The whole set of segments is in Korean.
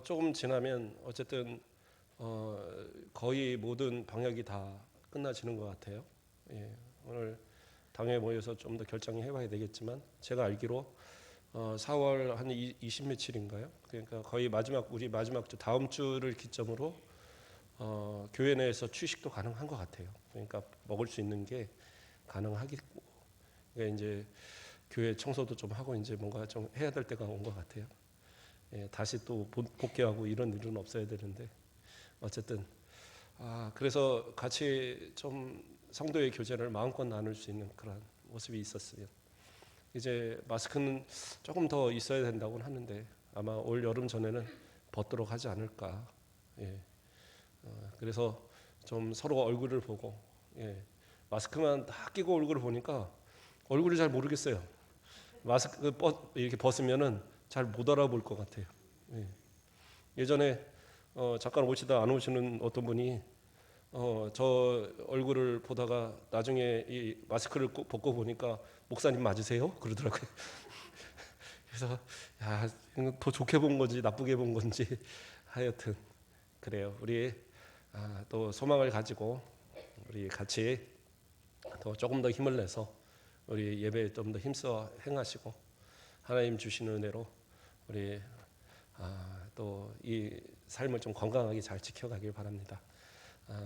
조금 지나면 어쨌든 거의 모든 방역이 다 끝나지는 것 같아요. 예, 오늘 당에 모여서 좀 더 결정해봐야 되겠지만 제가 알기로 4월 한 20 며칠인가요? 그러니까 거의 우리 마지막 주 다음 주를 기점으로 교회 내에서 취식도 가능한 것 같아요. 그러니까 먹을 수 있는 게 가능하겠고, 그러니까 이제 교회 청소도 좀 하고 이제 뭔가 좀 해야 될 때가 온 것 같아요. 예, 다시 또 복귀하고 이런 일은 없어야 되는데 어쨌든 그래서 같이 좀 성도의 교제를 마음껏 나눌 수 있는 그런 모습이 있었으면, 이제 마스크는 조금 더 있어야 된다고는 하는데 아마 올 여름 전에는 벗도록 하지 않을까. 예, 그래서 좀 서로 얼굴을 보고, 예, 마스크만 다 끼고 얼굴을 보니까 얼굴을 잘 모르겠어요. 마스크 이렇게 벗으면은 잘 못 알아볼 것 같아요. 예. 예전에 잠깐 오시다 안 오시는 어떤 분이 저 얼굴을 보다가 나중에 이 마스크를 벗고 보니까 목사님 맞으세요? 그러더라고요. 그래서 야, 더 좋게 본 건지 나쁘게 본 건지 하여튼 그래요. 우리 또 소망을 가지고 우리 같이 더 조금 더 힘을 내서 우리 예배에 좀 더 힘써 행하시고 하나님 주시는 은혜로 우리 또 이 삶을 좀 건강하게 잘 지켜가길 바랍니다.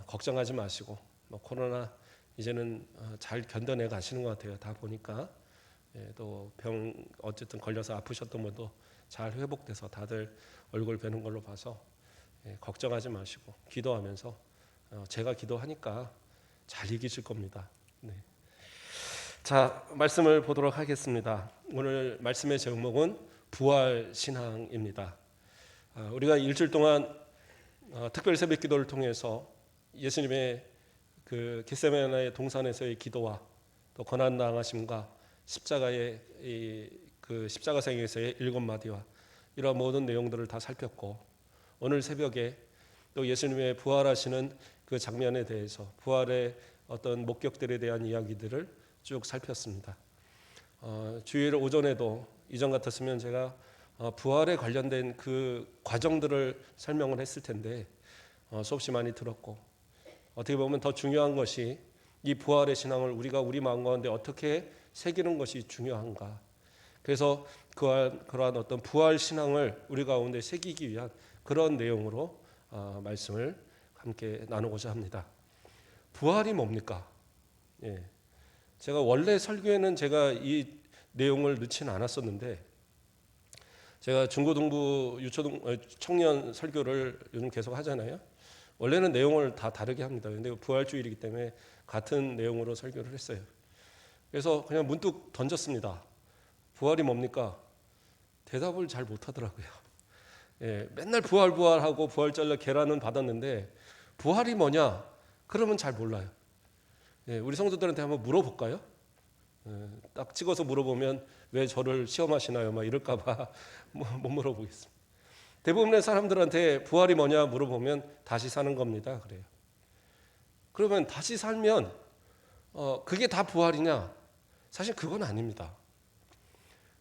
걱정하지 마시고 뭐 코로나 이제는 잘 견뎌내 가시는 것 같아요. 다 보니까. 예, 또 병 어쨌든 걸려서 아프셨던 분도 잘 회복돼서 다들 얼굴 뵈는 걸로 봐서 걱정하지 마시고 기도하면서 제가 기도하니까 잘 이기실 겁니다. 네. 자, 말씀을 보도록 하겠습니다. 오늘 말씀의 제목은 부활 신앙입니다. 우리가 일주일 동안 특별 새벽 기도를 통해서 예수님의 그 겟세마네 동산에서의 기도와 또 고난 당하심과 십자가의 그 십자가상에서의 7마디와 이러한 모든 내용들을 다 살폈고, 오늘 새벽에 또 예수님의 부활하시는 그 장면에 대해서 부활의 어떤 목격들에 대한 이야기들을 쭉 살폈습니다. 주일 오전에도 이전 같았으면 제가 부활에 관련된 그 과정들을 설명을 했을 텐데 수없이 많이 들었고, 어떻게 보면 더 중요한 것이 이 부활의 신앙을 우리가 우리 마음 가운데 어떻게 새기는 것이 중요한가. 그래서 그러한 어떤 부활 신앙을 우리 가운데 새기기 위한 그런 내용으로 말씀을 함께 나누고자 합니다. 부활이 뭡니까? 예. 제가 원래 설교에는 제가 이 내용을 넣지는 않았었는데, 제가 중고등부 청년 설교를 요즘 계속 하잖아요. 원래는 내용을 다 다르게 합니다. 근데 부활주일이기 때문에 같은 내용으로 설교를 했어요. 그래서 그냥 문득 던졌습니다. 부활이 뭡니까? 대답을 잘 못하더라고요. 예, 맨날 부활하고 부활절날 계란은 받았는데 부활이 뭐냐? 그러면 잘 몰라요. 예, 우리 성도들한테 한번 물어볼까요? 예, 딱 찍어서 물어보면 왜 저를 시험하시나요? 막 이럴까봐 못 물어보겠습니다. 대부분의 사람들한테 부활이 뭐냐 물어보면 다시 사는 겁니다. 그래요. 그러면 다시 살면 그게 다 부활이냐? 사실 그건 아닙니다.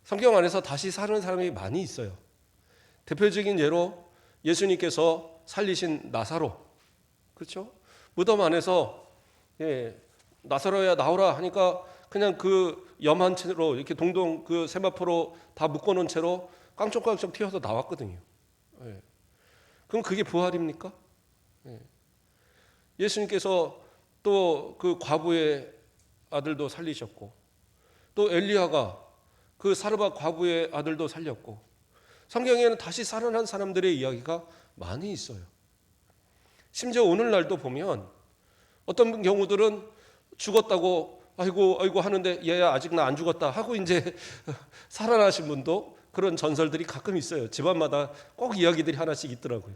성경 안에서 다시 사는 사람이 많이 있어요. 대표적인 예로 예수님께서 살리신 나사로, 그렇죠? 무덤 안에서 나사로야 나오라 하니까 그냥 그 염한 채로 이렇게 동동 그 세마포로 다 묶어놓은 채로 깡총깡총 튀어서 나왔거든요. 예. 그럼 그게 부활입니까? 예. 예수님께서 또 그 과부의 아들도 살리셨고, 또 엘리야가 그 사르밧 과부의 아들도 살렸고, 성경에는 다시 살아난 사람들의 이야기가 많이 있어요. 심지어 오늘날도 보면 어떤 경우들은 죽었다고 아이고 하는데 얘야 아직 나 안 죽었다 하고 이제 살아나신 분도, 그런 전설들이 가끔 있어요. 집안마다 꼭 이야기들이 하나씩 있더라고요.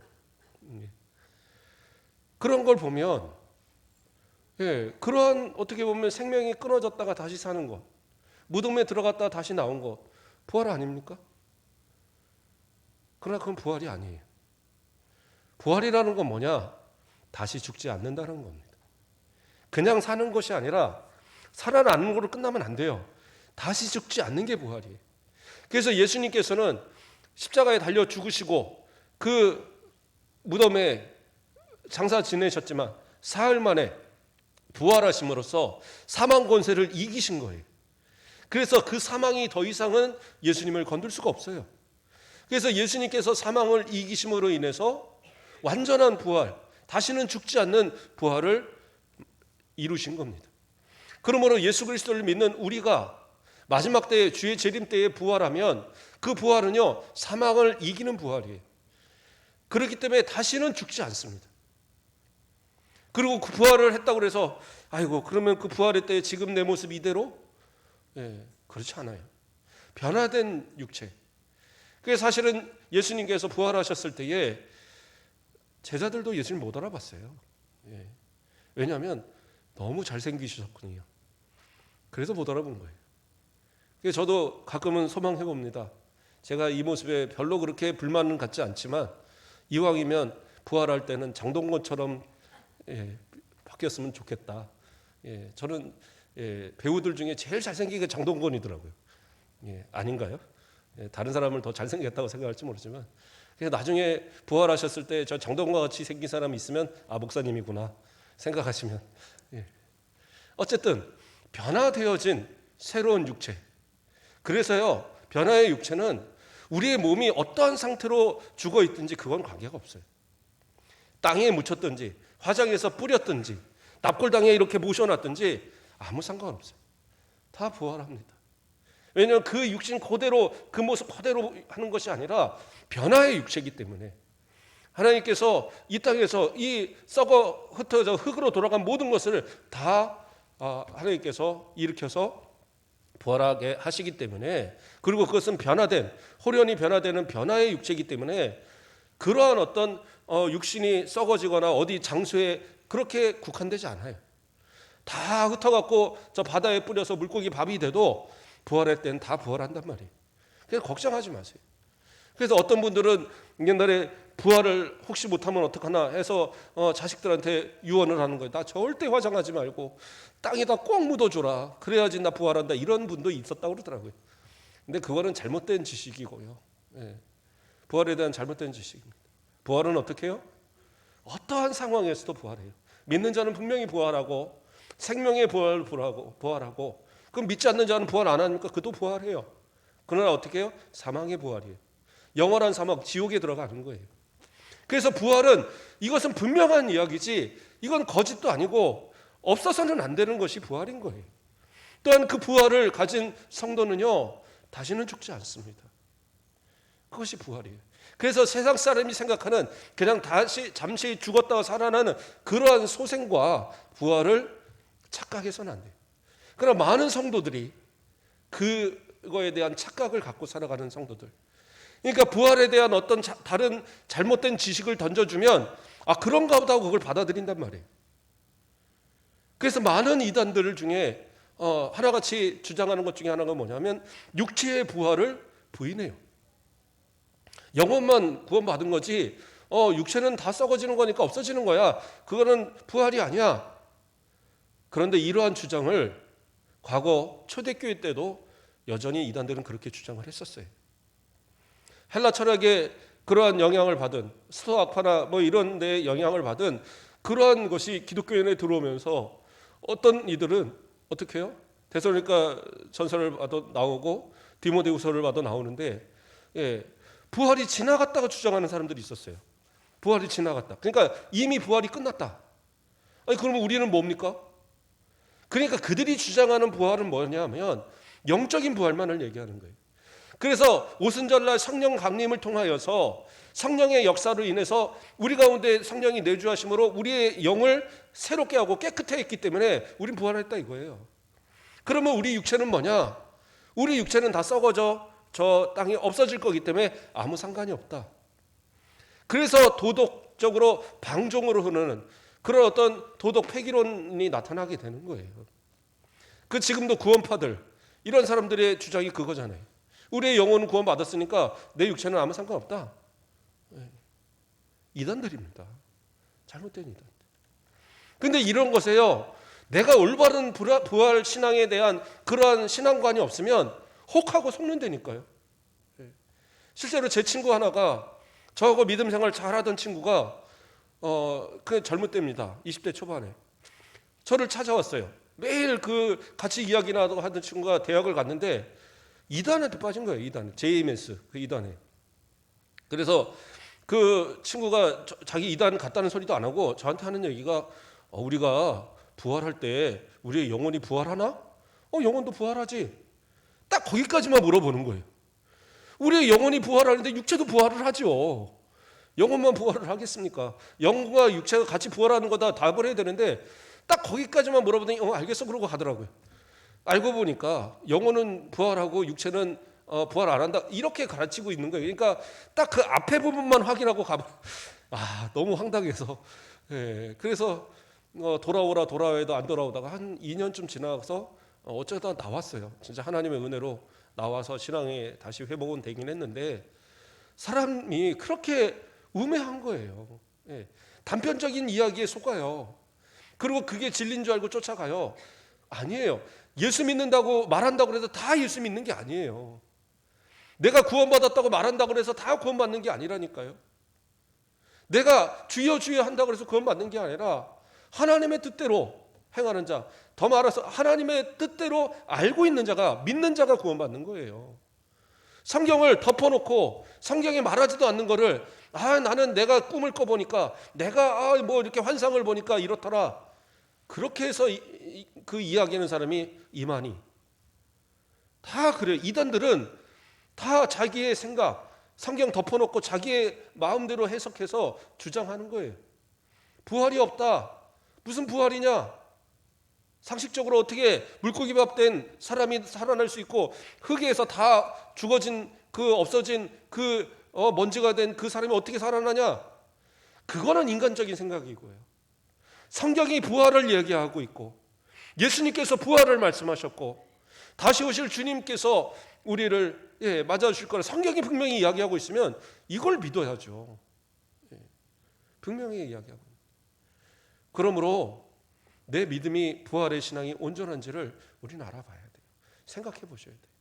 그런 걸 보면 그러한 어떻게 보면 생명이 끊어졌다가 다시 사는 것, 무덤에 들어갔다가 다시 나온 것, 부활 아닙니까? 그러나 그건 부활이 아니에요. 부활이라는 건 뭐냐? 다시 죽지 않는다는 겁니다. 그냥 사는 것이 아니라 살아나는 걸로 끝나면 안 돼요. 다시 죽지 않는 게 부활이에요. 그래서 예수님께서는 십자가에 달려 죽으시고 그 무덤에 장사 지내셨지만 사흘 만에 부활하심으로써 사망 권세를 이기신 거예요. 그래서 그 사망이 더 이상은 예수님을 건들 수가 없어요. 그래서 예수님께서 사망을 이기심으로 인해서 완전한 부활, 다시는 죽지 않는 부활을 이루신 겁니다. 그러므로 예수 그리스도를 믿는 우리가 마지막 때에 주의 재림 때에 부활하면 그 부활은요, 사망을 이기는 부활이에요. 그렇기 때문에 다시는 죽지 않습니다. 그리고 그 부활을 했다고 해서 아이고 그러면 그 부활의 때에 지금 내 모습 이대로? 그렇지 않아요. 변화된 육체. 그게 사실은 예수님께서 부활하셨을 때에 제자들도 예수님 못 알아봤어요. 왜냐하면 너무 잘생기셨거든요. 그래서 못 알아본 거예요. 그래서 저도 가끔은 소망해 봅니다. 제가 이 모습에 별로 그렇게 불만은 갖지 않지만 이왕이면 부활할 때는 장동건처럼 바뀌었으면 좋겠다. 저는 배우들 중에 제일 잘생긴 게 장동건이더라고요. 아닌가요? 다른 사람을 더 잘생겼다고 생각할지 모르지만 나중에 부활하셨을 때 저 장동건과 같이 생긴 사람이 있으면 아 목사님이구나 생각하시면 어쨌든 변화되어진 새로운 육체. 그래서요 변화의 육체는 우리의 몸이 어떠한 상태로 죽어 있든지 그건 관계가 없어요. 땅에 묻혔든지 화장해서 뿌렸든지 납골당에 이렇게 모셔놨든지 아무 상관없어요. 다 부활합니다. 왜냐하면 그 육신 그대로 그 모습 그대로 하는 것이 아니라 변화의 육체이기 때문에 하나님께서 이 땅에서 이 썩어 흩어져 흙으로 돌아간 모든 것을 다 하나님께서 일으켜서 부활하게 하시기 때문에 그리고 그것은 변화된 호련히 변화되는 변화의 육체이기 때문에 그러한 어떤 육신이 썩어지거나 어디 장소에 그렇게 국한되지 않아요. 다 흩어갖고 저 바다에 뿌려서 물고기 밥이 돼도 부활할 때는 다 부활한단 말이에요. 그래서 걱정하지 마세요. 그래서 어떤 분들은 옛날에 부활을 혹시 못하면 어떡하나 해서 자식들한테 유언을 하는 거예요. 나 절대 화장하지 말고 땅에다 꼭 묻어줘라. 그래야지 나 부활한다. 이런 분도 있었다고 그러더라고요. 근데 그거는 잘못된 지식이고요. 부활에 대한 잘못된 지식입니다. 부활은 어떻게 해요? 어떠한 상황에서도 부활해요. 믿는 자는 분명히 부활하고 생명의 부활하고 그럼 믿지 않는 자는 부활 안 하니까 그도 부활해요. 그러나 어떻게 해요? 사망의 부활이에요. 영원한 사망, 지옥에 들어가는 거예요. 그래서 부활은 이것은 분명한 이야기지 이건 거짓도 아니고 없어서는 안 되는 것이 부활인 거예요. 또한 그 부활을 가진 성도는요 다시는 죽지 않습니다. 그것이 부활이에요. 그래서 세상 사람이 생각하는 그냥 다시 잠시 죽었다가 살아나는 그러한 소생과 부활을 착각해서는 안 돼요. 그러나 많은 성도들이 그거에 대한 착각을 갖고 살아가는 성도들. 그러니까 부활에 대한 어떤 다른 잘못된 지식을 던져주면 그런가 보다 하고 그걸 받아들인단 말이에요. 그래서 많은 이단들 중에 하나같이 주장하는 것 중에 하나가 뭐냐면 육체의 부활을 부인해요. 영혼만 구원받은 거지 육체는 다 썩어지는 거니까 없어지는 거야. 그거는 부활이 아니야. 그런데 이러한 주장을 과거 초대교회 때도 여전히 이단들은 그렇게 주장을 했었어요. 헬라 철학의 그러한 영향을 받은 스토아파나 뭐 이런 데 영향을 받은 그러한 것이 기독교인에 들어오면서 어떤 이들은 어떻게 해요? 데살로니가 전서를 봐도 나오고 디모데후서를 봐도 나오는데 부활이 지나갔다고 주장하는 사람들이 있었어요. 부활이 지나갔다. 그러니까 이미 부활이 끝났다. 그러면 우리는 뭡니까? 그러니까 그들이 주장하는 부활은 뭐냐면 영적인 부활만을 얘기하는 거예요. 그래서 오순절날 성령 강림을 통하여서 성령의 역사로 인해서 우리 가운데 성령이 내주하심으로 우리의 영을 새롭게 하고 깨끗해 했기 때문에 우린 부활했다 이거예요. 그러면 우리 육체는 뭐냐? 우리 육체는 다 썩어져 저 땅이 없어질 거기 때문에 아무 상관이 없다. 그래서 도덕적으로 방종으로 흐르는 그런 어떤 도덕 폐기론이 나타나게 되는 거예요. 그 지금도 구원파들 이런 사람들의 주장이 그거잖아요. 우리의 영혼은 구원받았으니까 내 육체는 아무 상관없다. 이단들입니다. 잘못된 이단들. 근데 이런 것에요. 내가 올바른 부활 신앙에 대한 그러한 신앙관이 없으면 혹하고 속는다니까요. 실제로 제 친구 하나가 저하고 믿음 생활 잘하던 친구가 그 젊을 때입니다. 20대 초반에 저를 찾아왔어요. 매일 그 같이 이야기나 하던 친구가 대학을 갔는데 이단한테 빠진 거예요. 이단, JMS 그 이단에. 그래서 그 친구가 자기 이단 갔다는 소리도 안 하고 저한테 하는 얘기가 우리가 부활할 때 우리의 영혼이 부활하나? 영혼도 부활하지. 딱 거기까지만 물어보는 거예요. 우리의 영혼이 부활하는데 육체도 부활을 하죠. 영혼만 부활을 하겠습니까? 영혼과 육체가 같이 부활하는 거다 답을 해야 되는데 딱 거기까지만 물어보더니 알겠어 그러고 가더라고요. 알고 보니까 영혼은 부활하고 육체는 부활 안 한다 이렇게 가르치고 있는 거예요. 그러니까 딱 그 앞에 부분만 확인하고 너무 황당해서 그래서 돌아와도 안 돌아오다가 한 2년쯤 지나서 어쩌다 나왔어요. 진짜 하나님의 은혜로 나와서 신앙에 다시 회복은 되긴 했는데 사람이 그렇게 우매한 거예요. 단편적인 이야기에 속아요. 그리고 그게 진리인 줄 알고 쫓아가요. 아니에요. 예수 믿는다고 말한다고 해서 다 예수 믿는 게 아니에요. 내가 구원받았다고 말한다고 해서 다 구원받는 게 아니라니까요. 내가 주여 주여 한다고 해서 구원받는 게 아니라 하나님의 뜻대로 행하는 자, 더 말해서 하나님의 뜻대로 알고 있는 자가, 믿는 자가 구원받는 거예요. 성경을 덮어놓고 성경에 말하지도 않는 거를 나는 내가 꿈을 꿔보니까 내가 뭐 이렇게 환상을 보니까 이렇더라. 그렇게 해서 그 이야기하는 사람이 이만희. 다 그래요. 이단들은 다 자기의 생각, 성경 덮어놓고 자기의 마음대로 해석해서 주장하는 거예요. 부활이 없다. 무슨 부활이냐? 상식적으로 어떻게 물고기밥 된 사람이 살아날 수 있고 흙에서 다 죽어진 없어진 먼지가 된 그 사람이 어떻게 살아나냐? 그거는 인간적인 생각이고요. 성경이 부활을 얘기하고 있고 예수님께서 부활을 말씀하셨고 다시 오실 주님께서 우리를 맞아주실 거라 성경이 분명히 이야기하고 있으면 이걸 믿어야죠. 분명히 이야기하고. 그러므로 내 믿음이 부활의 신앙이 온전한지를 우리는 알아봐야 돼요. 생각해 보셔야 돼요.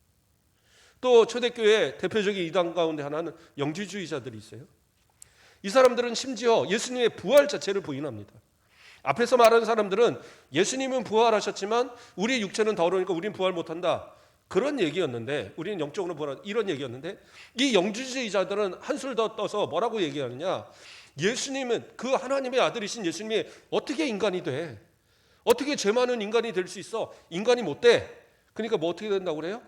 또 초대교회 대표적인 이단 가운데 하나는 영지주의자들이 있어요. 이 사람들은 심지어 예수님의 부활 자체를 부인합니다. 앞에서 말하는 사람들은 예수님은 부활하셨지만 우리 육체는 더러우니까 우리는 부활 못한다. 그런 얘기였는데 우리는 영적으로 부활한다. 이런 얘기였는데 이 영지주의자들은 한술 더 떠서 뭐라고 얘기하느냐. 예수님은 그 하나님의 아들이신 예수님이 어떻게 인간이 돼? 어떻게 죄 많은 인간이 될 수 있어? 인간이 못 돼. 그러니까 뭐 어떻게 된다고 그래요?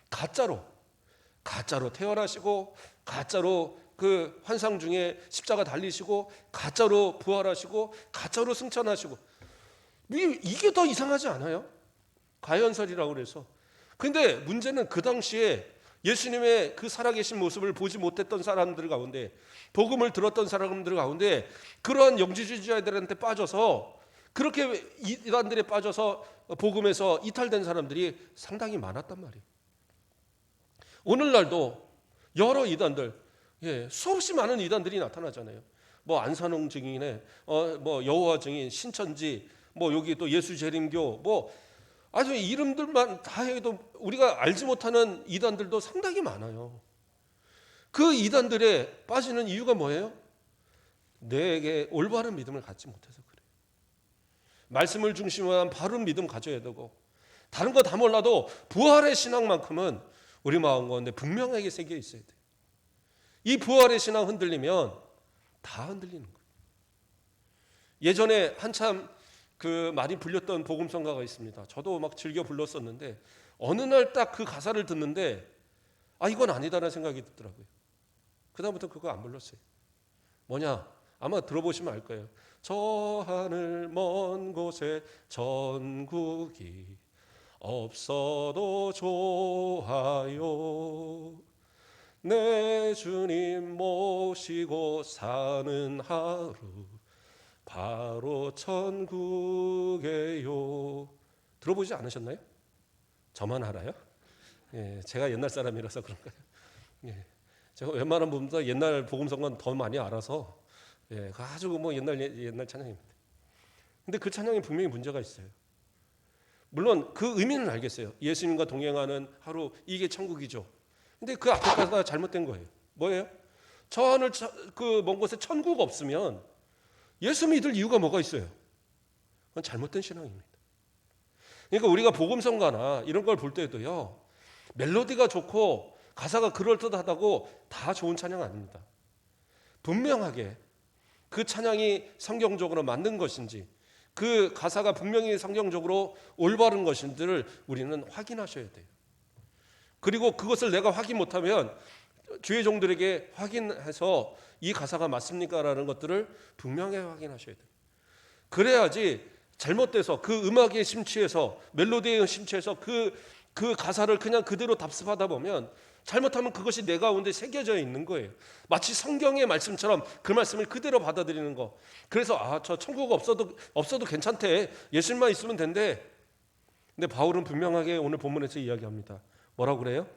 가짜로 태어나시고 가짜로 그 환상 중에 십자가 달리시고 가짜로 부활하시고 가짜로 승천하시고 이게 더 이상하지 않아요? 가연설이라고 그래서. 근데 문제는 그 당시에 예수님의 그 살아계신 모습을 보지 못했던 사람들 가운데 복음을 들었던 사람들 가운데 그러한 영지주의자들한테 빠져서 그렇게 이단들에 빠져서 복음에서 이탈된 사람들이 상당히 많았단 말이에요. 오늘날도 여러 이단들, 수없이 많은 이단들이 나타나잖아요. 뭐 안산홍 증인의, 뭐 여호와 증인, 신천지, 뭐 여기 또 예수재림교, 뭐 아주 이름들만 다 해도 우리가 알지 못하는 이단들도 상당히 많아요. 그 이단들에 빠지는 이유가 뭐예요? 내게 올바른 믿음을 갖지 못해서 그래요. 말씀을 중심으로 한 바른 믿음 가져야 되고 다른 거 다 몰라도 부활의 신앙만큼은 우리 마음 가운데 분명하게 새겨 있어야 돼요. 이 부활의 신앙 흔들리면 다 흔들리는 거예요. 예전에 한참 그 많이 불렸던 복음성가가 있습니다. 저도 막 즐겨 불렀었는데 어느 날 딱 그 가사를 듣는데 이건 아니다라는 생각이 들더라고요. 그다음부터 그거 안 불렀어요. 뭐냐? 아마 들어보시면 알 거예요. 저 하늘 먼 곳에 천국이 없어도 좋아요. 내 주님 모시고 사는 하루 바로 천국이에요. 들어보지 않으셨나요? 저만 알아요? 제가 옛날 사람이라서 그런가요? 제가 웬만한 분보다 옛날 복음성가는 더 많이 알아서 아주 뭐 옛날 찬양입니다. 근데 그 찬양에 분명히 문제가 있어요. 물론 그 의미는 알겠어요. 예수님과 동행하는 하루 이게 천국이죠. 근데 그 앞에 가사가 잘못된 거예요. 뭐예요? 저 하늘 그 먼 곳에 천국 없으면 예수 믿을 이유가 뭐가 있어요? 그건 잘못된 신앙입니다. 그러니까 우리가 복음성가나 이런 걸 볼 때도요, 멜로디가 좋고 가사가 그럴듯하다고 다 좋은 찬양 아닙니다. 분명하게 그 찬양이 성경적으로 맞는 것인지, 그 가사가 분명히 성경적으로 올바른 것인지를 우리는 확인하셔야 돼요. 그리고 그것을 내가 확인 못하면 주의 종들에게 확인해서 이 가사가 맞습니까? 라는 것들을 분명히 확인하셔야 돼요. 그래야지 잘못돼서 그 음악에 심취해서, 멜로디에 심취해서 그 가사를 그냥 그대로 답습하다 보면 잘못하면 그것이 내 가운데 새겨져 있는 거예요. 마치 성경의 말씀처럼 그 말씀을 그대로 받아들이는 거. 그래서 저 천국 없어도 괜찮대. 예수님만 있으면 된대. 근데 바울은 분명하게 오늘 본문에서 이야기합니다. 뭐라고 그래요?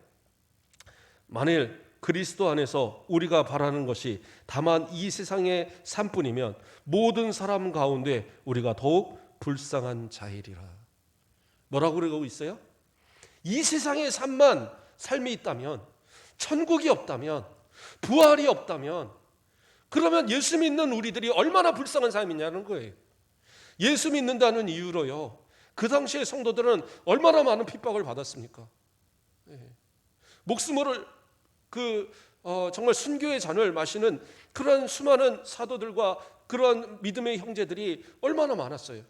만일 그리스도 안에서 우리가 바라는 것이 다만 이 세상의 삶뿐이면 모든 사람 가운데 우리가 더욱 불쌍한 자이리라. 뭐라고 그러고 있어요? 이 세상의 삶이 있다면, 천국이 없다면, 부활이 없다면, 그러면 예수 믿는 우리들이 얼마나 불쌍한 삶이냐는 거예요. 예수 믿는다는 이유로요, 그 당시의 성도들은 얼마나 많은 핍박을 받았습니까? 목숨을 정말 순교의 잔을 마시는 그런 수많은 사도들과 그런 믿음의 형제들이 얼마나 많았어요.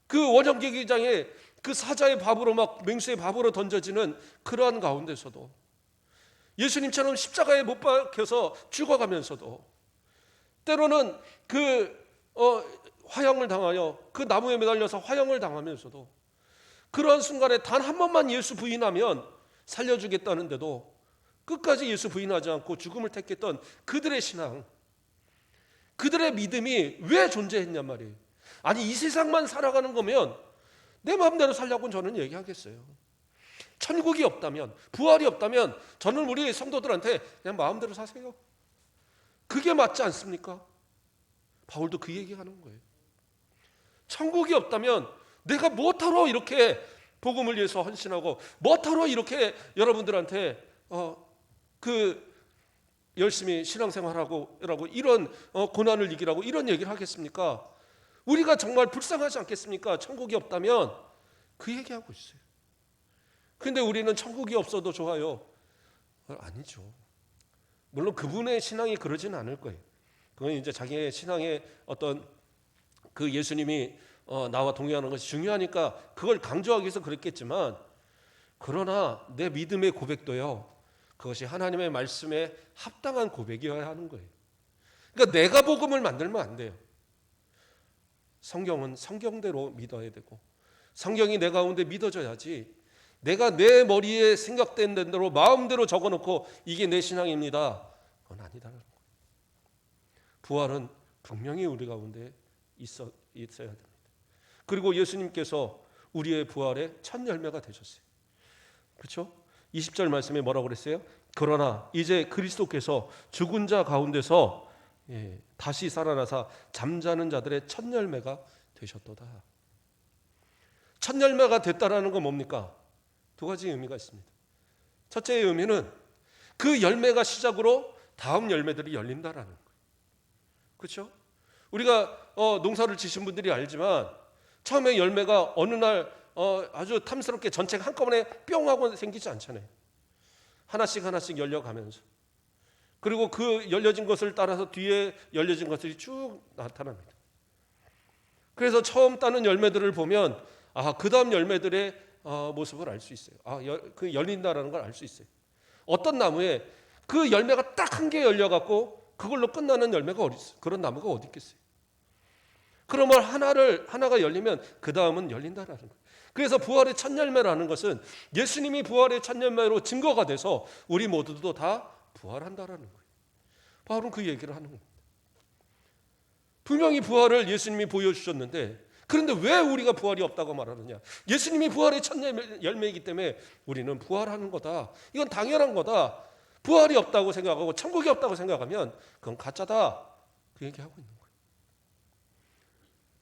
그 원형제기장에 그 사자의 밥으로 막 맹수의 밥으로 던져지는 그러한 가운데서도, 예수님처럼 십자가에 못 박혀서 죽어가면서도, 때로는 화형을 당하여 그 나무에 매달려서 화형을 당하면서도, 그러한 순간에 단 한 번만 예수 부인하면 살려주겠다는데도 끝까지 예수 부인하지 않고 죽음을 택했던 그들의 신앙, 그들의 믿음이 왜 존재했냔 말이에요. 아니, 이 세상만 살아가는 거면 내 마음대로 살려고는 저는 얘기하겠어요. 천국이 없다면, 부활이 없다면 저는 우리 성도들한테 그냥 마음대로 사세요. 그게 맞지 않습니까? 바울도 그 얘기하는 거예요. 천국이 없다면 내가 뭐하러 이렇게 복음을 위해서 헌신하고, 뭐하러 이렇게 여러분들한테 열심히 신앙생활하고 이런 고난을 이기라고 이런 얘기를 하겠습니까? 우리가 정말 불쌍하지 않겠습니까? 천국이 없다면. 그 얘기하고 있어요. 근데 우리는 천국이 없어도 좋아요. 아니죠. 물론 그분의 신앙이 그러지는 않을 거예요. 그건 이제 자기의 신앙의 어떤 그 예수님이 나와 동의하는 것이 중요하니까 그걸 강조하기 위해서 그랬겠지만, 그러나 내 믿음의 고백도요, 그것이 하나님의 말씀에 합당한 고백이어야 하는 거예요. 그러니까 내가 복음을 만들면 안 돼요. 성경은 성경대로 믿어야 되고, 성경이 내 가운데 믿어져야지, 내가 내 머리에 생각된 대로 마음대로 적어놓고 이게 내 신앙입니다, 그건 아니다라는 거예요. 부활은 분명히 우리 가운데 있어야 됩니다. 그리고 예수님께서 우리의 부활의 첫 열매가 되셨어요. 그렇죠? 20절 말씀에 뭐라고 그랬어요? 그러나 이제 그리스도께서 죽은 자 가운데서 다시 살아나사 잠자는 자들의 첫 열매가 되셨도다. 첫 열매가 됐다라는 건 뭡니까? 두 가지 의미가 있습니다. 첫째의 의미는 그 열매가 시작으로 다음 열매들이 열린다라는 거예요. 그렇죠? 우리가 농사를 지신 분들이 알지만 처음에 열매가 어느 날 아주 탐스럽게 전체가 한꺼번에 뿅 하고 생기지 않잖아요. 하나씩 열려가면서, 그리고 그 열려진 것을 따라서 뒤에 열려진 것들이 쭉 나타납니다. 그래서 처음 따는 열매들을 보면 그 다음 열매들의 모습을 알 수 있어요. 그 열린다라는 걸 알 수 있어요. 어떤 나무에 그 열매가 딱 한 개 열려갖고 그걸로 끝나는 열매가 어디 있어요? 그런 나무가 어디 있겠어요? 그러면 하나가 열리면 그 다음은 열린다라는 거예요. 그래서 부활의 첫 열매라는 것은 예수님이 부활의 첫 열매로 증거가 돼서 우리 모두도 다 부활한다라는 거예요. 바울은 그 얘기를 하는 겁니다. 분명히 부활을 예수님이 보여주셨는데, 그런데 왜 우리가 부활이 없다고 말하느냐? 예수님이 부활의 첫 열매이기 때문에 우리는 부활하는 거다, 이건 당연한 거다. 부활이 없다고 생각하고 천국이 없다고 생각하면 그건 가짜다, 그 얘기하고 있는 거예요.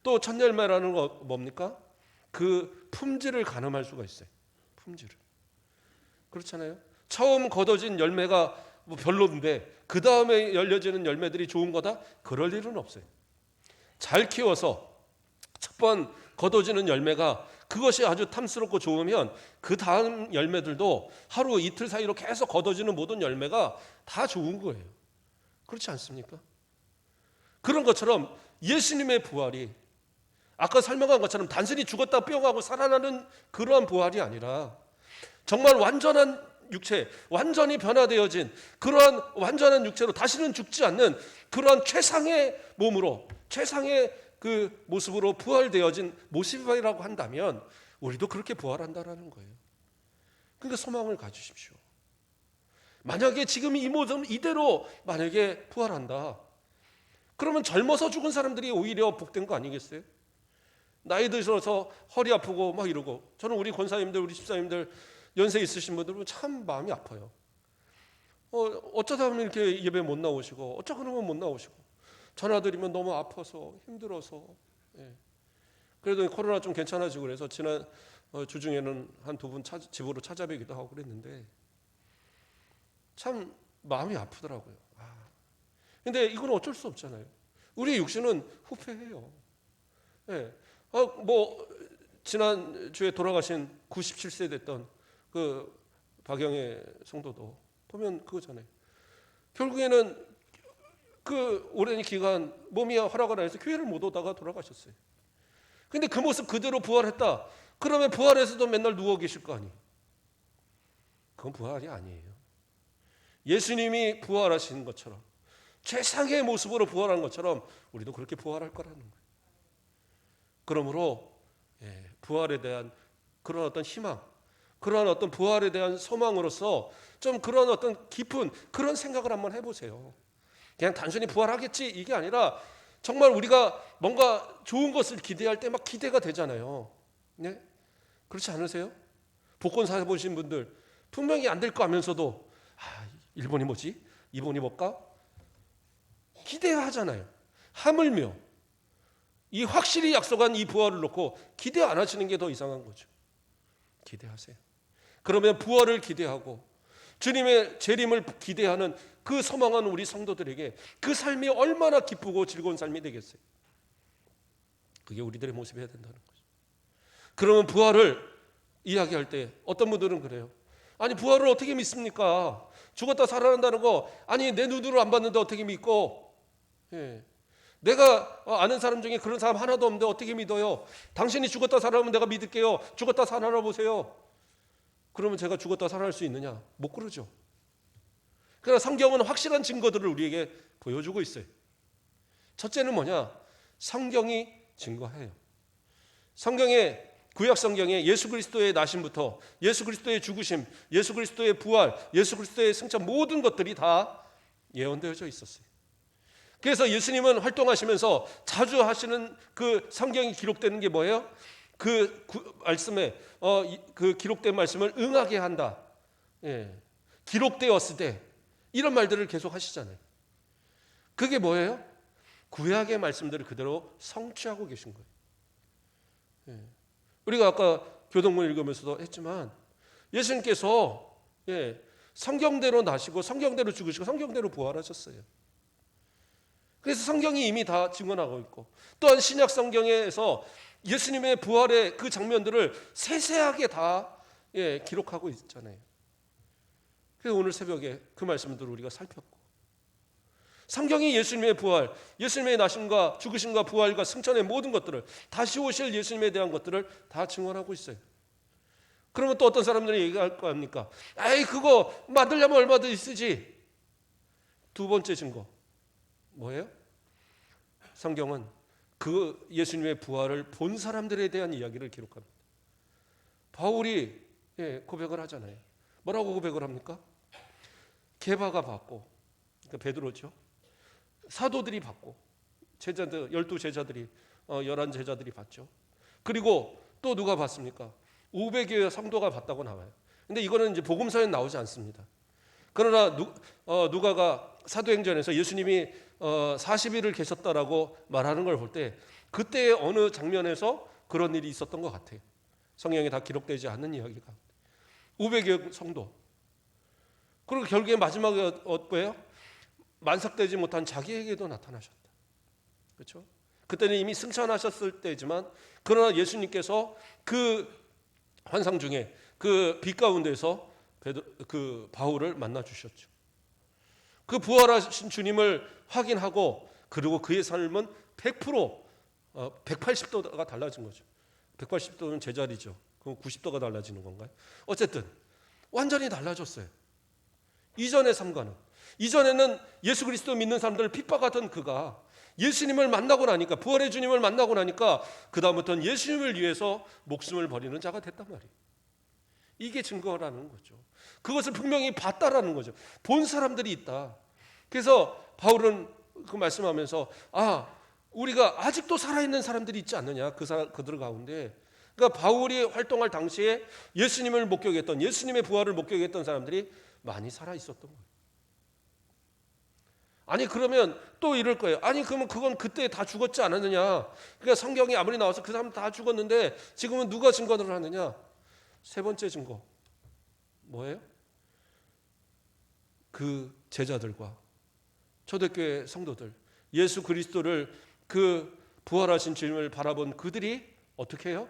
또 첫 열매라는 거 뭡니까? 그 품질을 가늠할 수가 있어요. 품질을. 그렇잖아요. 처음 걷어진 열매가 뭐 별로인데 그 다음에 열려지는 열매들이 좋은 거다? 그럴 일은 없어요. 잘 키워서 첫 번 거둬지는 열매가 그것이 아주 탐스럽고 좋으면 그 다음 열매들도 하루 이틀 사이로 계속 거둬지는 모든 열매가 다 좋은 거예요. 그렇지 않습니까? 그런 것처럼 예수님의 부활이 아까 설명한 것처럼 단순히 죽었다 뿅하고 살아나는 그러한 부활이 아니라 정말 완전한 육체, 완전히 변화되어진 그러한 완전한 육체로 다시는 죽지 않는 그러한 최상의 몸으로, 최상의 그 모습으로 부활되어진 모습이라고 한다면 우리도 그렇게 부활한다라는 거예요. 그러니까 소망을 가지십시오. 만약에 지금 이 모습 이대로 만약에 부활한다, 그러면 젊어서 죽은 사람들이 오히려 복된 거 아니겠어요? 나이 들어서 허리 아프고 막 이러고. 저는 우리 권사님들, 우리 집사님들 연세 있으신 분들 보면 참 마음이 아파요. 어쩌다 보면 이렇게 예배 못 나오시고, 어쩌다 그러면 못 나오시고, 전화드리면 너무 아파서 힘들어서. 예. 그래도 코로나 좀 괜찮아지고 그래서 지난 주중에는 한 두 분 집으로 찾아뵈기도 하고 그랬는데 참 마음이 아프더라고요. 근데 이건 어쩔 수 없잖아요. 우리 육신은 후패해요. 예. 뭐 지난 주에 돌아가신 97세 됐던 그 박영애 성도도 보면 그거잖아요. 결국에는 그 오랜 기간 몸이 허락을 안 해서 교회를 못 오다가 돌아가셨어요. 근데 그 모습 그대로 부활했다. 그러면 부활해서도 맨날 누워 계실 거 아니에요. 그건 부활이 아니에요. 예수님이 부활하신 것처럼 최상의 모습으로 부활한 것처럼 우리도 그렇게 부활할 거라는 거예요. 그러므로 부활에 대한 그런 어떤 희망, 그런 어떤 부활에 대한 소망으로서 좀 그런 어떤 깊은 그런 생각을 한번 해보세요. 그냥 단순히 부활하겠지 이게 아니라 정말 우리가 뭔가 좋은 것을 기대할 때 막 기대가 되잖아요. 네? 그렇지 않으세요? 복권 사보신 분들 분명히 안 될 거 하면서도 일본이 뭐지? 이번이 뭘까? 기대하잖아요. 하물며 이 확실히 약속한 이 부활을 놓고 기대 안 하시는 게 더 이상한 거죠. 기대하세요. 그러면 부활을 기대하고 주님의 재림을 기대하는 그 소망하는 우리 성도들에게 그 삶이 얼마나 기쁘고 즐거운 삶이 되겠어요. 그게 우리들의 모습이어야 된다는 거죠. 그러면 부활을 이야기할 때 어떤 분들은 그래요. 아니 부활을 어떻게 믿습니까? 죽었다 살아난다는 거 아니 내 눈으로 안 봤는데 어떻게 믿고. 내가 아는 사람 중에 그런 사람 하나도 없는데 어떻게 믿어요? 당신이 죽었다 살아나면 내가 믿을게요. 죽었다 살아나 보세요. 그러면 제가 죽었다 살아날 수 있느냐? 못 그러죠. 그러나 성경은 확실한 증거들을 우리에게 보여주고 있어요. 첫째는 뭐냐? 성경이 증거해요. 성경에 구약 성경에 예수 그리스도의 나심부터 예수 그리스도의 죽으심, 예수 그리스도의 부활, 예수 그리스도의 승천 모든 것들이 다 예언되어져 있었어요. 그래서 예수님은 활동하시면서 자주 하시는 그 성경이 기록되는 게 뭐예요? 그 말씀에 그 기록된 말씀을 응하게 한다. 기록되었을 때 이런 말들을 계속 하시잖아요. 그게 뭐예요? 구약의 말씀들을 그대로 성취하고 계신 거예요. 우리가 아까 교동문 읽으면서도 했지만 예수님께서 성경대로 나시고 성경대로 죽으시고 성경대로 부활하셨어요. 그래서 성경이 이미 다 증언하고 있고 또한 신약 성경에서 예수님의 부활의 그 장면들을 세세하게 다 기록하고 있잖아요. 그래서 오늘 새벽에 그 말씀들을 우리가 살폈고 성경이 예수님의 부활, 예수님의 나심과 죽으심과 부활과 승천의 모든 것들을 다시 오실 예수님에 대한 것들을 다 증언하고 있어요. 그러면 또 어떤 사람들이 얘기할 거 아닙니까? 에이 그거 만들려면 얼마든지 쓰지. 두 번째 증거 뭐예요? 성경은 그 예수님의 부활을 본 사람들에 대한 이야기를 기록합니다. 바울이 고백을 하잖아요. 뭐라고 고백을 합니까? 게바가 받고, 그러니까 베드로죠. 사도들이 받고, 제자들 12제자들이 11제자들이 받죠. 그리고 또 누가 받습니까? 500여 성도가 받다고 나와요. 근데 이거는 이제 복음서에 나오지 않습니다. 그러나 누가가 사도행전에서 예수님이 40일을 계셨다라고 말하는 걸 볼 때 그때 어느 장면에서 그런 일이 있었던 것 같아요. 성경에 다 기록되지 않는 이야기가. 500여 성도. 그리고 결국에 마지막에 뭐예요? 만삭되지 못한 자기에게도 나타나셨다. 그렇죠? 그때는 이미 승천하셨을 때지만 그러나 예수님께서 그 환상 중에 그 빛 가운데서 그 바울을 만나 주셨죠. 그 부활하신 주님을 확인하고 그리고 그의 삶은 100% 180도가 달라진 거죠. 180도는 제자리죠. 그럼 90도가 달라지는 건가요? 어쨌든 완전히 달라졌어요. 이전의 삶과는. 이전에는 예수 그리스도 믿는 사람들을 핍박하던 그가 예수님을 만나고 나니까, 부활의 주님을 만나고 나니까 그 다음부터는 예수님을 위해서 목숨을 버리는 자가 됐단 말이에요. 이게 증거라는 거죠. 그것을 분명히 봤다라는 거죠. 본 사람들이 있다. 그래서 바울은 그 말씀하면서 우리가 아직도 살아있는 사람들이 있지 않느냐, 그들 가운데. 그러니까 바울이 활동할 당시에 예수님을 목격했던, 예수님의 부활을 목격했던 사람들이 많이 살아있었던 거예요. 아니 그러면 또 이럴 거예요. 아니 그러면 그건 그때 다 죽었지 않았느냐. 그러니까 성경이 아무리 나와서 그 사람 다 죽었는데 지금은 누가 증거를 하느냐. 세 번째 증거 뭐예요? 그 제자들과 초대교회 성도들, 예수 그리스도를, 그 부활하신 주님을 바라본 그들이 어떻게 해요?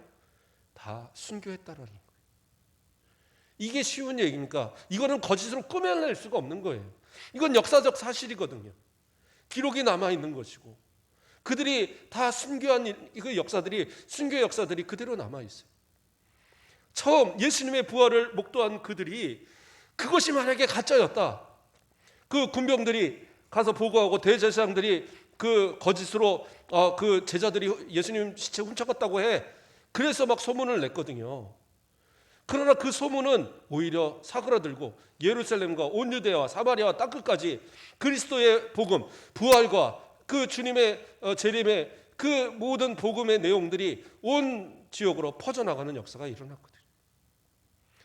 다 순교했다라는 거예요. 이게 쉬운 얘기입니까? 이거는 거짓으로 꾸며낼 수가 없는 거예요. 이건 역사적 사실이거든요. 기록이 남아있는 것이고 그들이 다 순교한 그 역사들이, 순교 역사들이 그대로 남아있어요. 처음 예수님의 부활을 목도한 그들이 그것이 만약에 가짜였다, 그 군병들이 가서 보고하고 대제사장들이 그 거짓으로 그 제자들이 예수님 시체 훔쳐갔다고 해, 그래서 막 소문을 냈거든요. 그러나 그 소문은 오히려 사그라들고 예루살렘과 온 유대와 사마리아와 땅끝까지 그리스도의 복음, 부활과 그 주님의 재림의 그 모든 복음의 내용들이 온 지역으로 퍼져나가는 역사가 일어났거든요.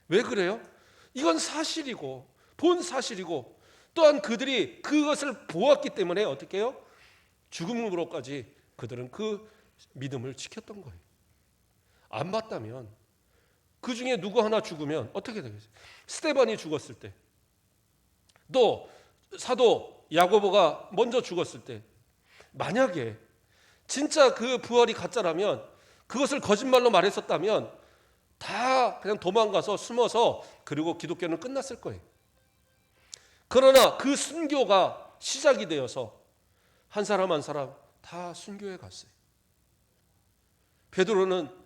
왜 그래요? 이건 사실이고 본 사실이고 또한 그들이 그것을 보았기 때문에 어떻게 해요? 죽음으로까지 그들은 그 믿음을 지켰던 거예요. 안 봤다면, 그 중에 누구 하나 죽으면 어떻게 되겠어요? 스데반이 죽었을 때, 또 사도 야고보가 먼저 죽었을 때, 만약에 진짜 그 부활이 가짜라면, 그것을 거짓말로 말했었다면 다 그냥 도망가서 숨어서 그리고 기독교는 끝났을 거예요. 그러나 그 순교가 시작이 되어서 한 사람 한 사람 다 순교해 갔어요. 베드로는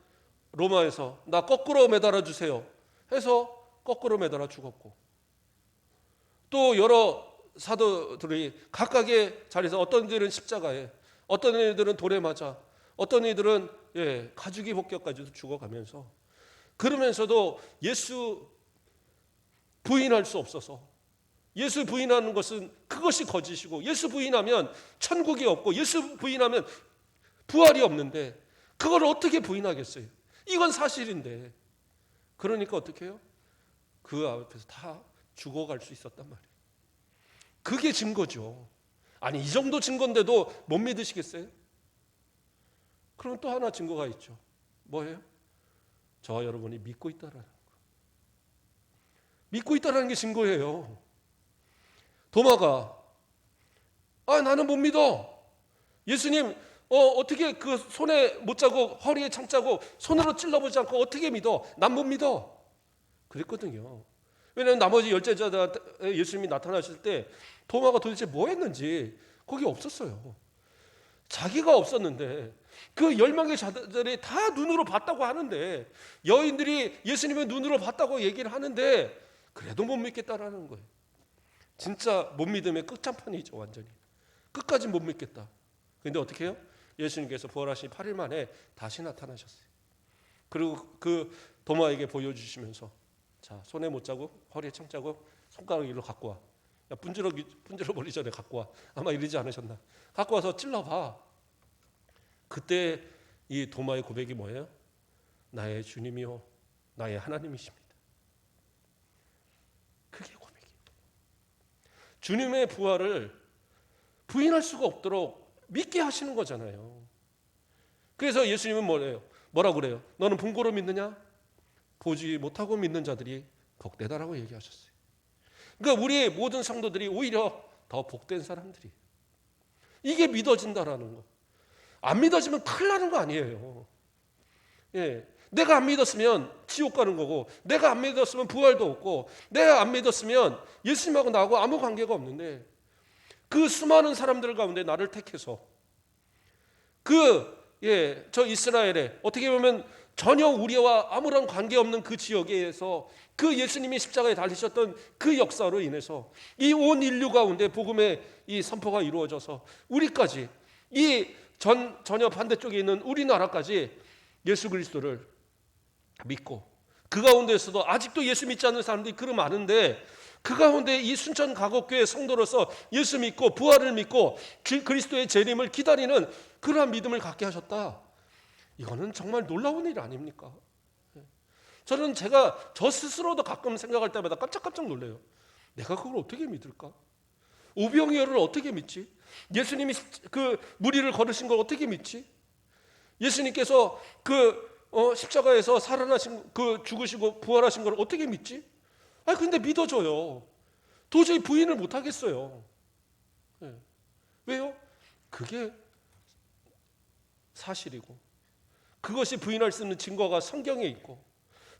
로마에서 나 거꾸로 매달아 주세요 해서 거꾸로 매달아 죽었고, 또 여러 사도들이 각각의 자리에서 어떤 이들은 십자가에, 어떤 이들은 돌에 맞아, 어떤 이들은 가죽이 벗겨까지도 죽어가면서, 그러면서도 예수 부인할 수 없어서, 예수 부인하는 것은 그것이 거짓이고, 예수 부인하면 천국이 없고, 예수 부인하면 부활이 없는데 그걸 어떻게 부인하겠어요? 이건 사실인데. 그러니까 어떻게 해요? 그 앞에서 다 죽어갈 수 있었단 말이에요. 그게 증거죠. 아니 이 정도 증거인데도 못 믿으시겠어요? 그럼 또 하나 증거가 있죠. 뭐예요? 저와 여러분이 믿고 있다라는 거. 믿고 있다라는 게 증거예요. 도마가 나는 못 믿어. 예수님 어떻게 그 손에 못 자고 허리에 창 자고 손으로 찔러보지 않고 어떻게 믿어? 난 못 믿어. 그랬거든요. 왜냐하면 나머지 열제자들한테 예수님이 나타나실 때 도마가 도대체 뭐 했는지 거기 없었어요. 자기가 없었는데 그 10명의 자들이 다 눈으로 봤다고 하는데, 여인들이 예수님의 눈으로 봤다고 얘기를 하는데 그래도 못 믿겠다라는 거예요. 진짜 못 믿음의 끝장판이죠. 완전히 끝까지 못 믿겠다. 그런데 어떻게 해요? 예수님께서 부활하신 8일 만에 다시 나타나셨어요. 그리고 그 도마에게 보여주시면서 자, 손에 못 자고 허리에 창 자고 손가락 일로 갖고 와. 야, 분질러 버리기 전에 갖고 와. 아마 이러지 않으셨나. 갖고 와서 찔러봐. 그때 이 도마의 고백이 뭐예요? 나의 주님이요 나의 하나님이십니다. 그게 고백이에요. 주님의 부활을 부인할 수가 없도록 믿게 하시는 거잖아요. 그래서 예수님은 뭐라고 그래요? 너는 본고로 믿느냐? 보지 못하고 믿는 자들이 복되다라고 얘기하셨어요. 그러니까 우리의 모든 성도들이 오히려 더 복된 사람들이. 이게 믿어진다라는 거. 안 믿어지면 큰일 나는 거 아니에요. 예. 내가 안 믿었으면 지옥 가는 거고, 내가 안 믿었으면 부활도 없고, 내가 안 믿었으면 예수님하고 나하고 아무 관계가 없는데, 그 수많은 사람들 가운데 나를 택해서 저 이스라엘에 어떻게 보면 전혀 우리와 아무런 관계없는 그 지역에서 그 예수님이 십자가에 달리셨던 그 역사로 인해서 이 온 인류 가운데 복음의 이 선포가 이루어져서 우리까지 전혀 반대쪽에 있는 우리나라까지 예수 그리스도를 믿고, 그 가운데서도 아직도 예수 믿지 않는 사람들이 그리 많은데, 그 가운데 이 순천 가곡교회 성도로서 예수 믿고 부활을 믿고 그리스도의 재림을 기다리는 그러한 믿음을 갖게 하셨다. 이거는 정말 놀라운 일 아닙니까? 저는 제가 저 스스로도 가끔 생각할 때마다 깜짝깜짝 놀래요. 내가 그걸 어떻게 믿을까? 오병이어를 어떻게 믿지? 예수님이 그 무리를 걸으신 걸 어떻게 믿지? 예수님께서 십자가에서 살아나신 죽으시고 부활하신 걸 어떻게 믿지? 근데 믿어져요. 도저히 부인을 못 하겠어요. 네. 왜요? 그게 사실이고, 그것이 부인할 수 있는 증거가 성경에 있고,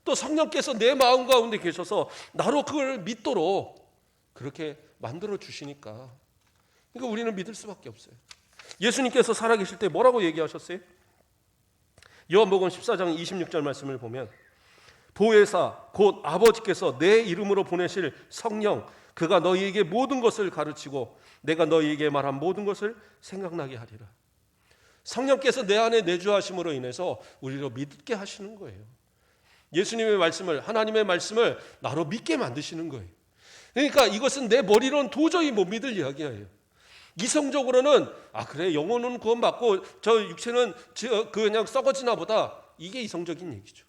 또 성령께서 내 마음 가운데 계셔서 나로 그걸 믿도록 그렇게 만들어 주시니까, 그러니까 우리는 믿을 수밖에 없어요. 예수님께서 살아계실 때 뭐라고 얘기하셨어요? 요한복음 14장 26절 말씀을 보면, 보혜사 곧 아버지께서 내 이름으로 보내실 성령, 그가 너희에게 모든 것을 가르치고 내가 너희에게 말한 모든 것을 생각나게 하리라. 성령께서 내 안에 내주하심으로 인해서 우리로 믿게 하시는 거예요. 예수님의 말씀을, 하나님의 말씀을 나로 믿게 만드시는 거예요. 그러니까 이것은 내 머리로는 도저히 못 믿을 이야기예요. 이성적으로는 그래, 영혼은 구원받고 저 육체는 그냥 썩어지나 보다, 이게 이성적인 얘기죠.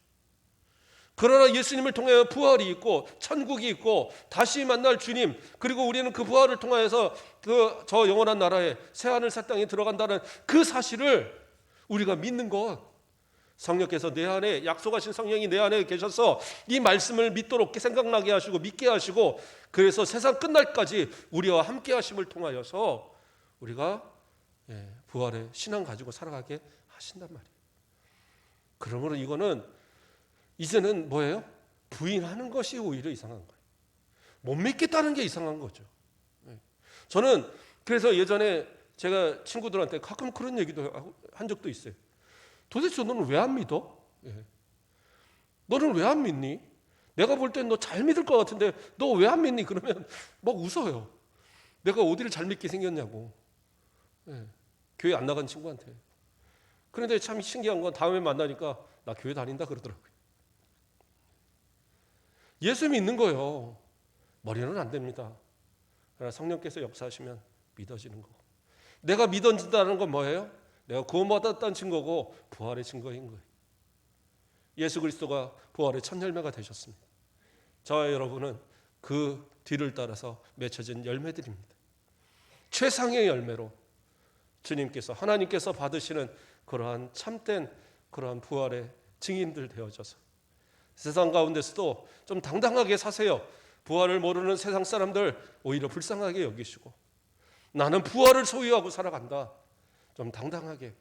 그러나 예수님을 통해 부활이 있고 천국이 있고 다시 만날 주님, 그리고 우리는 그 부활을 통하여서 저 영원한 나라에 새하늘 새 땅에 들어간다는 그 사실을 우리가 믿는 것, 성령께서 내 안에, 약속하신 성령이 내 안에 계셔서 이 말씀을 믿도록 생각나게 하시고 믿게 하시고, 그래서 세상 끝날까지 우리와 함께 하심을 통하여서 우리가 부활의 신앙 가지고 살아가게 하신단 말이에요. 그러므로 이거는 이제는 뭐예요? 부인하는 것이 오히려 이상한 거예요. 못 믿겠다는 게 이상한 거죠. 저는 그래서 예전에 제가 친구들한테 가끔 그런 얘기도 한 적도 있어요. 도대체 너는 왜 안 믿어? 너는 왜 안 믿니? 내가 볼 땐 너 잘 믿을 것 같은데 너 왜 안 믿니? 그러면 막 웃어요. 내가 어디를 잘 믿게 생겼냐고. 교회 안 나간 친구한테. 그런데 참 신기한 건 다음에 만나니까 나 교회 다닌다 그러더라고요. 예수 믿는 거요. 머리는 안 됩니다. 그러나 성령께서 역사하시면 믿어지는 거고. 내가 믿어진다는 건 뭐예요? 내가 구원받았다는 증거고 부활의 증거인 거예요. 예수 그리스도가 부활의 첫 열매가 되셨습니다. 저와 여러분은 그 뒤를 따라서 맺혀진 열매들입니다. 최상의 열매로 주님께서, 하나님께서 받으시는 그러한 참된 그러한 부활의 증인들 되어져서 세상 가운데서도 좀 당당하게 사세요. 부활을 모르는 세상 사람들 오히려 불쌍하게 여기시고, 나는 부활을 소유하고 살아간다. 좀 당당하게.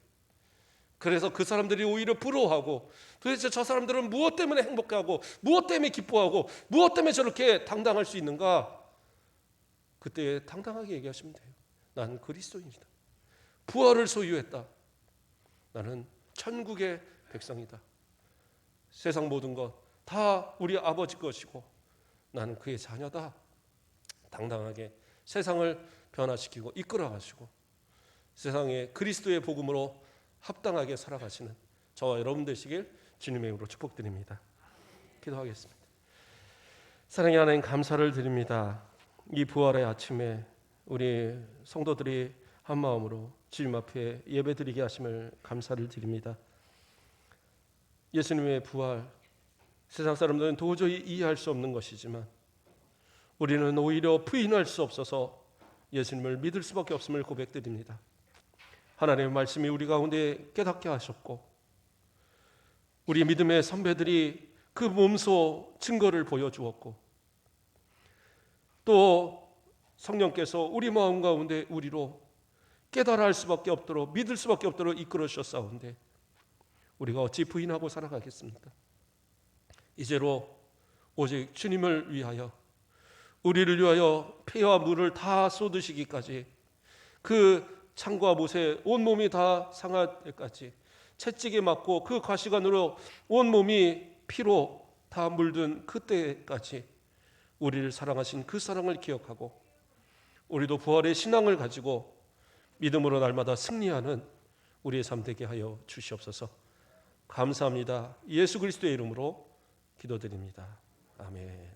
그래서 그 사람들이 오히려 부러워하고, 도대체 저 사람들은 무엇 때문에 행복하고 무엇 때문에 기뻐하고 무엇 때문에 저렇게 당당할 수 있는가? 그때 당당하게 얘기하시면 돼요. 나는 그리스도인이다. 부활을 소유했다. 나는 천국의 백성이다. 세상 모든 것 다 우리 아버지 것이고 나는 그의 자녀다. 당당하게 세상을 변화시키고 이끌어가시고 세상에 그리스도의 복음으로 합당하게 살아가시는 저와 여러분 되시길 주님의 이름으로 축복드립니다. 기도하겠습니다. 사랑의 하나님, 감사를 드립니다. 이 부활의 아침에 우리 성도들이 한 마음으로 주님 앞에 예배드리게 하심을 감사를 드립니다. 예수님의 부활, 세상 사람들은 도저히 이해할 수 없는 것이지만 우리는 오히려 부인할 수 없어서 예수님을 믿을 수밖에 없음을 고백드립니다. 하나님의 말씀이 우리 가운데 깨닫게 하셨고, 우리 믿음의 선배들이 그 몸소 증거를 보여주었고, 또 성령께서 우리 마음 가운데 우리로 깨달아 할 수밖에 없도록, 믿을 수밖에 없도록 이끌어 주셨사온데 우리가 어찌 부인하고 살아가겠습니까? 이제로 오직 주님을 위하여, 우리를 위하여 피와 물을 다 쏟으시기까지, 그 창과 못에 온몸이 다 상할 때까지, 채찍에 맞고 그 가시관으로 온몸이 피로 다 물든 그때까지 우리를 사랑하신 그 사랑을 기억하고 우리도 부활의 신앙을 가지고 믿음으로 날마다 승리하는 우리의 삶 되게 하여 주시옵소서. 감사합니다. 예수 그리스도의 이름으로 기도드립니다. 아멘.